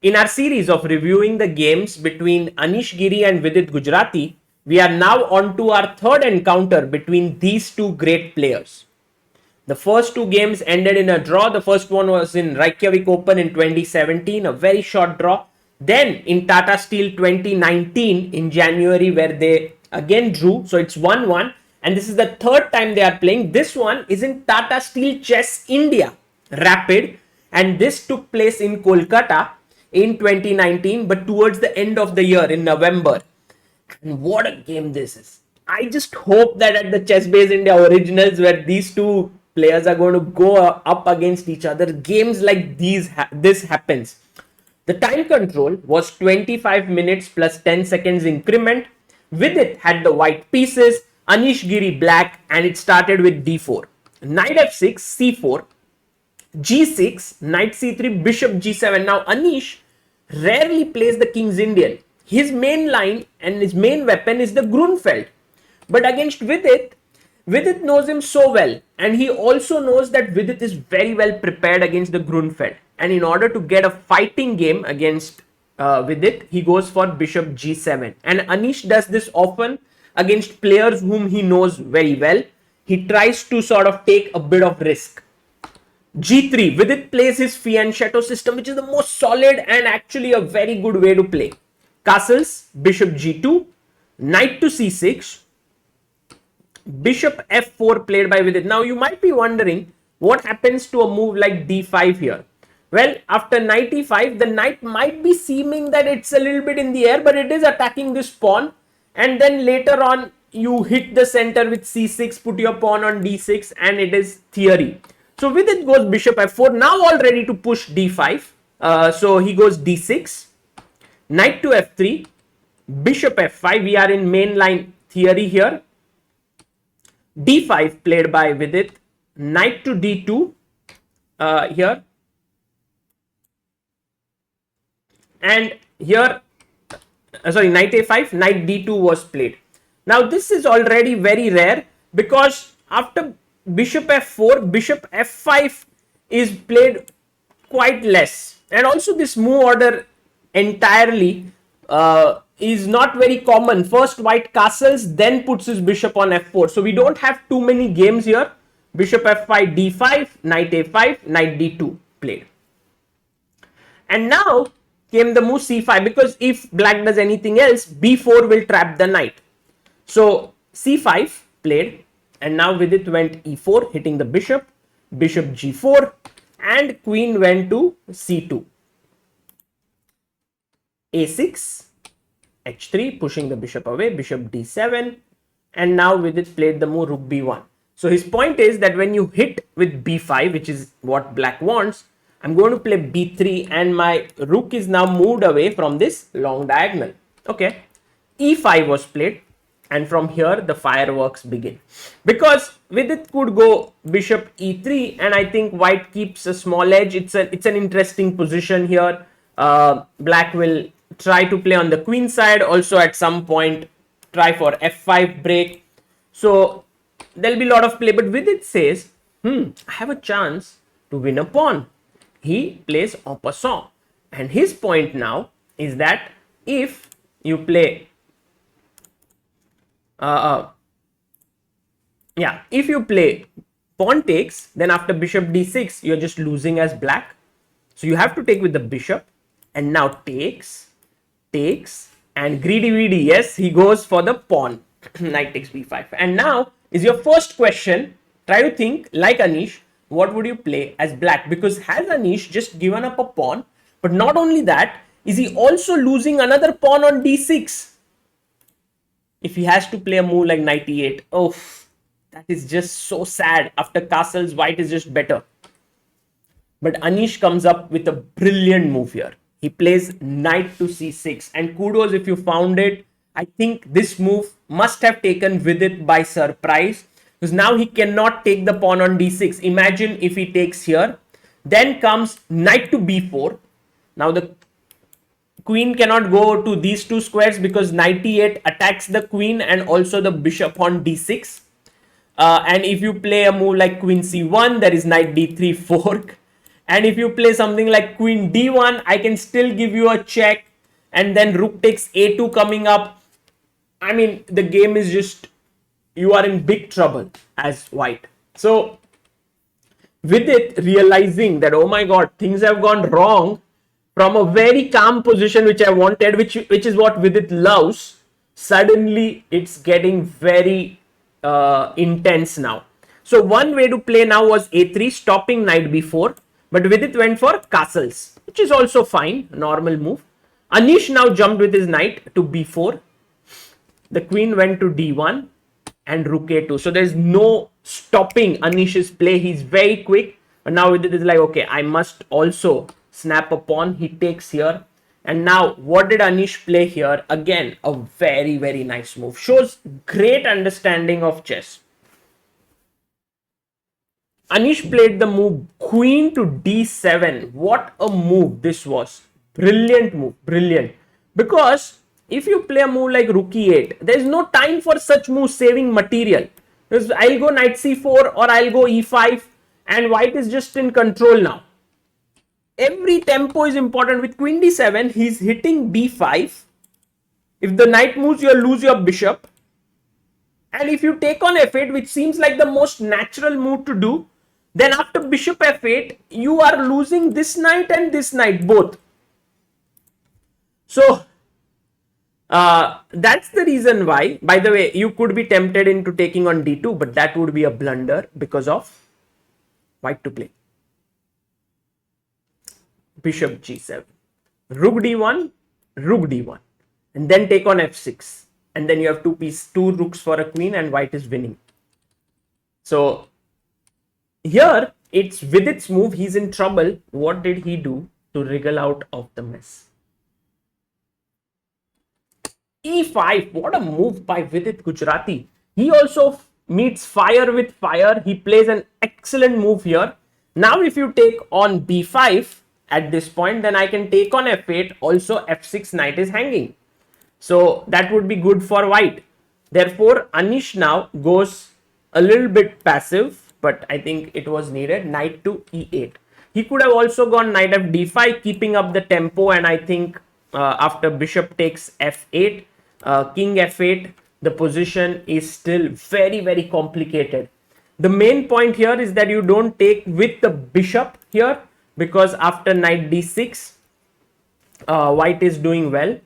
In our series of reviewing the games between Anish Giri and Vidit Gujrathi, we are now on to our third encounter between these two great players. The first two games ended in a draw. The first one was in Reykjavik Open in 2017, a very short draw. Then in Tata Steel 2019 in January, where they again drew. So it's 1-1. And this is the third time they are playing. This one is in Tata Steel Chess India Rapid. And this took place in Kolkata in 2019, but towards the end of the year in November. And what a game this is. I just hope that at the ChessBase India Originals, where these two players are going to go up against each other, games like this happens. The time control was 25 minutes plus 10 seconds increment. Vidit had the white pieces, Anish Giri black, and it started with d4. Knight f6, c4, g6, knight c3, bishop g7. Now Anish rarely plays the King's Indian. His main line and his main weapon is the Grunfeld. But against Vidit, Vidit knows him so well, and he also knows that Vidit is very well prepared against the Grunfeld. And in order to get a fighting game against Vidit, he goes for bishop g7. And Anish does this often against players whom he knows very well. He tries to sort of take a bit of risk. G3, Vidit plays his fianchetto system, which is the most solid and actually a very good way to play. Castles, bishop g2, knight to c6, bishop f4 played by Vidit. Now you might be wondering what happens to a move like d5 here. Well, after knight e5, the knight might be seeming that it's a little bit in the air, but it is attacking this pawn. And then later on, you hit the center with c6, put your pawn on d6, and it is theory. So Vidit goes bishop f4, now all ready to push d5. So he goes d6, knight to f3, bishop f5. We are in mainline theory here. d5 played by Vidit, knight to d2 here. And here, knight a5, knight d2 was played. Now this is already very rare because after bishop f4, bishop f5 is played quite less. And also this move order entirely is not very common. First white castles, then puts his bishop on f4. So we don't have too many games here. Bishop f5, d5, knight a5, knight d2 played. And now came the move c5, because if black does anything else, b4 will trap the knight. So c5 played, and now Vidit went e4, hitting the bishop, bishop g4, and queen went to c2. a6, h3, pushing the bishop away, bishop d7, and now Vidit played the move rook b1. So his point is that when you hit with b5, which is what black wants, I'm going to play b3, and my rook is now moved away from this long diagonal. Okay, e5 was played, and from here the fireworks begin, because Vidit could go bishop e3, and I think white keeps a small edge. It's an interesting position here. Black will try to play on the queen side, also at some point try for f5 break. So there'll be a lot of play, but Vidit says, I have a chance to win a pawn. He plays en passant, and his point now is that if you play if you play pawn takes, then after bishop d6 you're just losing as black. So you have to take with the bishop, and now takes, and greedy, yes, he goes for the pawn. Knight takes b5. And now is your first question. Try to think like Anish, what would you play as black? Because has Anish just given up a pawn? But not only that, is he also losing another pawn on d6? If he has to play a move like knight e8, oh, that is just so sad. After castles, white is just better. But Anish comes up with a brilliant move here. He plays knight to c6, and kudos if you found it. I think this move must have taken Vidit by surprise, because now he cannot take the pawn on d6. Imagine if he takes here, then comes knight to b4. Now the queen cannot go to these two squares because knight e8 attacks the queen and also the bishop on d6. And if you play a move like queen c1, there is knight d3 fork. And if you play something like queen d1, I can still give you a check, and then rook takes a2 coming up. I mean, the game is just, you are in big trouble as white. So with it realizing that, oh my god, things have gone wrong, from a very calm position which I wanted, which is what Vidit loves, suddenly it's getting very intense now. So one way to play now was a3, stopping knight b4, but Vidit went for castles, which is also fine, normal move. Anish now jumped with his knight to b4. The queen went to d1 and rook a2. So there's no stopping Anish's play. He's very quick. But now it is like, okay, I must also snap a pawn. He takes here. And now what did Anish play here? Again, a very, very nice move. Shows great understanding of chess. Anish played the move queen to d7. What a move this was. Brilliant move. Brilliant. Because if you play a move like rook e8, there is no time for such moves saving material. Because I'll go knight c4 or I'll go e5, and white is just in control now. Every tempo is important. With queen d7, he's hitting b5. If the knight moves, you'll lose your bishop. And if you take on f8, which seems like the most natural move to do, then after bishop f8, you are losing this knight and this knight both. So that's the reason why, by the way, you could be tempted into taking on d2, but that would be a blunder because of white to play bishop g7, rook d1, rook d1, and then take on f6, and then you have two rooks for a queen, and white is winning. So here it's Vidit's move. He's in trouble. What did he do to wriggle out of the mess? e5. What a move by Vidit Gujrathi. He also meets fire with fire. He plays an excellent move here. Now if you take on b5 at this point, then I can take on f8. Also f6, knight is hanging. So that would be good for white. Therefore, Anish now goes a little bit passive, but I think it was needed. Knight to e8. He could have also gone knight f d5, keeping up the tempo, and I think after bishop takes f8, king f8, the position is still very, very complicated. The main point here is that you don't take with the bishop here, because after knight d6, white is doing well.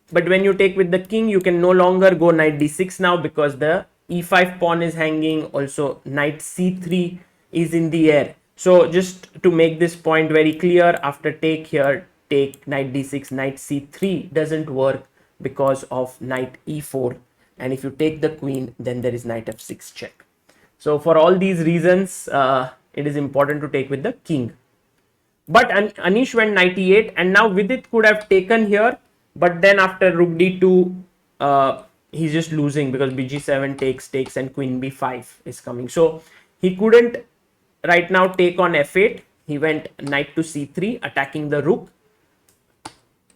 But when you take with the king, you can no longer go knight d6 now, because the e5 pawn is hanging. Also knight c3 is in the air. So just to make this point very clear, after take here, take knight d6, knight c3 doesn't work because of knight e4, and if you take the queen, then there is knight f6 check. So for all these reasons, it is important to take with the king. But Anish went knight e8, and now Vidit could have taken here, but then after rook d2, he's just losing because bg7 takes, and queen b5 is coming. So he couldn't right now take on f8. He went knight to c3, attacking the rook.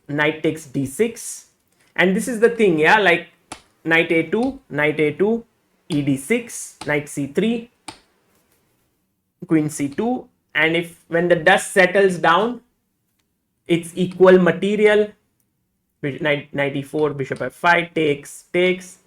Knight takes d6, and this is the thing, yeah, like knight a2, ed6, knight c3, queen c2, and if when the dust settles down, it's equal material. Knight e4, bishop f5, takes,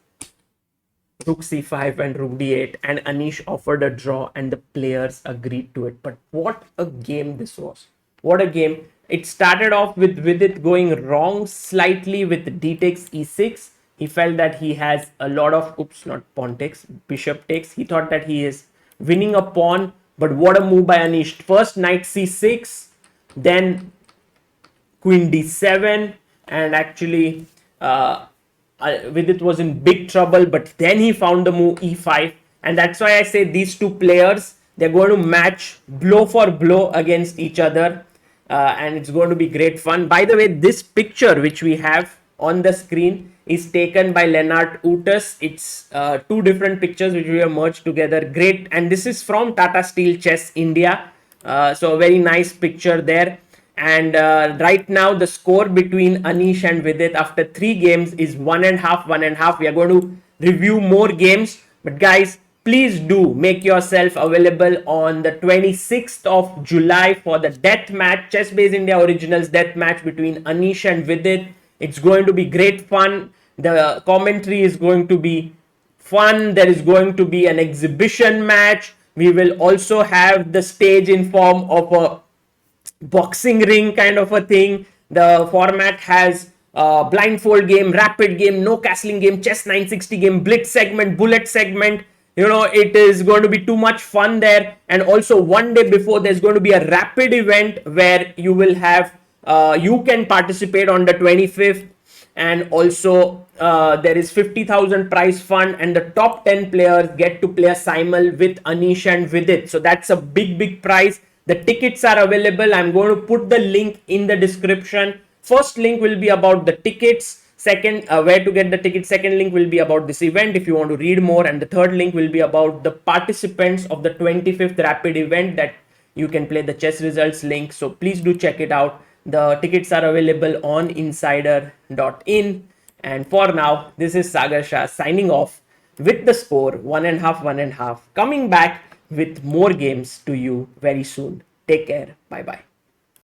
rook c5 and rook d8, and Anish offered a draw and the players agreed to it. But what a game this was. What a game. It started off with Vidit going wrong slightly with d takes e6. He felt that he has a lot of, not pawn takes, bishop takes. He thought that he is winning a pawn, but what a move by Anish. First knight c6, then queen d7, and actually Vidit was in big trouble, but then he found the move e5, and that's why I say these two players, they're going to match blow for blow against each other, and it's going to be great fun. By the way, this picture which we have on the screen is taken by Lennart Ootes. It's two different pictures which we have merged together. Great, and this is from Tata Steel Chess India. So a very nice picture there. And right now the score between Anish and Vidit after 3 games is 1.5. We are going to review more games, but guys, please do make yourself available on the 26th of July for the death match, ChessBase India Originals death match between Anish and Vidit. It's going to be great fun. The commentary is going to be fun. There is going to be an exhibition match. We will also have the stage in form of a boxing ring kind of a thing. The format has blindfold game, rapid game, no castling game, chess 960 game, blitz segment, bullet segment. You know, it is going to be too much fun there. And also, one day before, there's going to be a rapid event where you will have you can participate on the 25th. And also there is 50,000 prize fund, and the top 10 players get to play a simul with Anish and Vidit. So that's a big prize. The tickets are available. I'm going to put the link in the description. First link will be about the tickets. Second, where to get the tickets. Second link will be about this event if you want to read more, and the third link will be about the participants of the 25th rapid event that you can play the chess results link. So please do check it out. The tickets are available on insider.in. And for now, this is Sagar Shah signing off with the score 1.5, 1.5. Coming back with more games to you very soon. Take care. Bye bye.